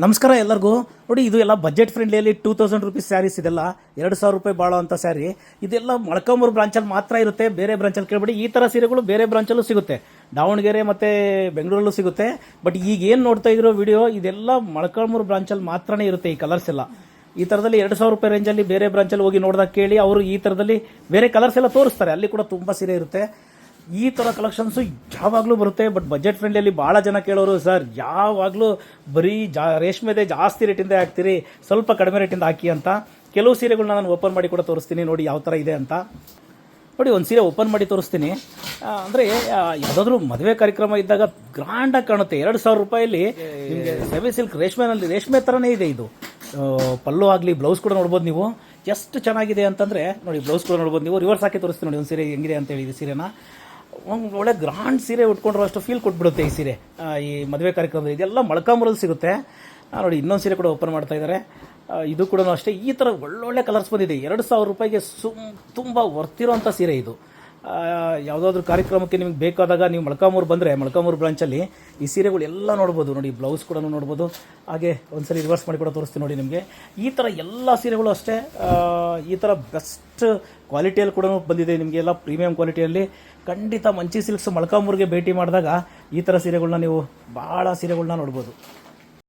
ನಮಸ್ಕಾರ ಎಲ್ಲರಿಗೂ. ನೋಡಿ, ಇದು ಎಲ್ಲ ಬಜೆಟ್ ಫ್ರೆಂಡ್ಲಿಯಲ್ಲಿ 2000 ರುಪೀಸ್ ಸ್ಯಾರೀಸ್. ಇದೆಲ್ಲ 2000 ರೂಪಾಯಿ ಬಾಳೋ ಅಂತ ಸ್ಯಾರಿ. ಇದೆಲ್ಲ ಮೊಳಕಾಮೂರು ಬ್ರಾಂಚಲ್ಲಿ ಮಾತ್ರ ಇರುತ್ತೆ, ಬೇರೆ ಬ್ರಾಂಚಲ್ಲಿ ಕೇಳಬೇಡಿ. ಈ ಥರ ಸೀರೆಗಳು ಬೇರೆ ಬ್ರಾಂಚಲ್ಲೂ ಸಿಗುತ್ತೆ, ದಾವಣಗೆರೆ ಮತ್ತು ಬೆಂಗಳೂರಲ್ಲೂ ಸಿಗುತ್ತೆ. ಬಟ್ ಈಗ ಏನು ನೋಡ್ತಾ ಇರೋ ವಿಡಿಯೋ ಇದೆಲ್ಲ ಮೊಳಕಾಮೂರು ಬ್ರಾಂಚಲ್ಲಿ ಮಾತ್ರನೇ ಇರುತ್ತೆ. ಈ ಕಲರ್ಸ್ ಎಲ್ಲ ಈ ಥರದಲ್ಲಿ 2000 ರೂಪಾಯಿ ರೇಂಜಲ್ಲಿ ಬೇರೆ ಬ್ರಾಂಚಲ್ಲಿ ಹೋಗಿ ನೋಡಿದಾಗ ಕೇಳಿ, ಅವರು ಈ ಥರದಲ್ಲಿ ಬೇರೆ ಕಲರ್ಸ್ ಎಲ್ಲ ತೋರಿಸ್ತಾರೆ. ಅಲ್ಲಿ ಕೂಡ ತುಂಬ ಸೀರೆ ಇರುತ್ತೆ. ಈ ಥರ ಕಲೆಕ್ಷನ್ಸು ಯಾವಾಗಲೂ ಬರುತ್ತೆ. ಬಟ್ ಬಜೆಟ್ ಫ್ರೆಂಡ್ಲಿಯಲ್ಲಿ ಭಾಳ ಜನ ಕೇಳೋರು, ಸರ್ ಯಾವಾಗಲೂ ಬರೀ ರೇಷ್ಮೆದೆ ಜಾಸ್ತಿ ರೇಟಿಂದ ಹಾಕ್ತೀರಿ, ಸ್ವಲ್ಪ ಕಡಿಮೆ ರೇಟಿಂದ ಹಾಕಿ ಅಂತ. ಕೆಲವು ಸೀರೆಗಳನ್ನ ನಾನು ಓಪನ್ ಮಾಡಿ ಕೂಡ ತೋರಿಸ್ತೀನಿ, ನೋಡಿ ಯಾವ ಥರ ಇದೆ ಅಂತ. ನೋಡಿ, ಒಂದು ಸೀರೆ ಓಪನ್ ಮಾಡಿ ತೋರಿಸ್ತೀನಿ. ಅಂದರೆ ಯಾವುದಾದ್ರೂ ಮದುವೆ ಕಾರ್ಯಕ್ರಮ ಇದ್ದಾಗ ಗ್ರ್ಯಾಂಡಾಗಿ ಕಾಣುತ್ತೆ. 2000 ರೂಪಾಯಲ್ಲಿ ನಿಮಗೆ ಸೆಮಿ ಸಿಲ್ಕ್ ರೇಷ್ಮೆ ಥರನೇ ಇದೆ ಇದು. ಪಲ್ಲು ಆಗಲಿ, ಬ್ಲೌಸ್ ಕೂಡ ನೋಡ್ಬೋದು ನೀವು. ಎಷ್ಟು ಚೆನ್ನಾಗಿದೆ ಅಂತಂದರೆ ನೋಡಿ, ಬ್ಲೌಸ್ ಕೂಡ ನೋಡ್ಬೋದು ನೀವು. ರಿವರ್ಸ್ ಹಾಕಿ ತೋರಿಸ್ತೀನಿ ನೋಡಿ ಒಂದು ಸೀರೆ ಹೆಂಗಿದೆ ಅಂತ ಹೇಳಿ. ಈ ಸೀರೆನ ಒಂದು ಒಳ್ಳೆ ಗ್ರಾಂಡ್ ಸೀರೆ ಉಟ್ಕೊಂಡ್ರು ಅಷ್ಟು ಫೀಲ್ ಕೊಟ್ಬಿಡುತ್ತೆ ಈ ಸೀರೆ. ಈ ಮದುವೆ ಕಾರ್ಯಕ್ರಮದಲ್ಲಿ ಇದೆಲ್ಲ ಮೊಳಕಾಮೂರಲ್ಲಿ ಸಿಗುತ್ತೆ. ನೋಡಿ, ಇನ್ನೊಂದು ಸೀರೆ ಕೂಡ ಓಪನ್ ಮಾಡ್ತಾ ಇದ್ದಾರೆ. ಇದು ಕೂಡ ಅಷ್ಟೇ. ಈ ಥರ ಒಳ್ಳೊಳ್ಳೆ ಕಲರ್ಸ್ ಬಂದಿದೆ. 2000 ರೂಪಾಯಿಗೆ ತುಂಬ ವರ್ತಿರೋಂಥ ಸೀರೆ ಇದು. ಯಾವುದಾದ್ರೂ ಕಾರ್ಯಕ್ರಮಕ್ಕೆ ನಿಮಗೆ ಬೇಕಾದಾಗ ನೀವು ಮೊಳಕಾಮೂರು ಬಂದರೆ, ಮೊಳಕಾಮೂರು ಬ್ರಾಂಚಲ್ಲಿ ಈ ಸೀರೆಗಳು ಎಲ್ಲ ನೋಡ್ಬೋದು. ನೋಡಿ, ಬ್ಲೌಸ್ ಕೂಡ ನೋಡ್ಬೋದು. ಹಾಗೆ ಒಂದ್ಸಲ ರಿವರ್ಸ್ ಮಾಡಿ ಕೂಡ ತೋರಿಸ್ತೀನಿ ನೋಡಿ ನಿಮಗೆ. ಈ ಥರ ಎಲ್ಲ ಸೀರೆಗಳು ಅಷ್ಟೇ. ಈ ಥರ ಬೆಸ್ಟ್ ಕ್ವಾಲಿಟಿಯಲ್ಲಿ ಕೂಡ ಬಂದಿದೆ ನಿಮಗೆ, ಎಲ್ಲ ಪ್ರೀಮಿಯಂ ಕ್ವಾಲಿಟಿಯಲ್ಲಿ. ಖಂಡಿತ ಮಂಚಿ ಸಿಲ್ಕ್ಸ್ ಮೊಳಕಾಮೂರಿಗೆ ಭೇಟಿ ಮಾಡಿದಾಗ ಈ ಥರ ಸೀರೆಗಳನ್ನ ನೀವು ಭಾಳ ಸೀರೆಗಳನ್ನ ನೋಡ್ಬೋದು.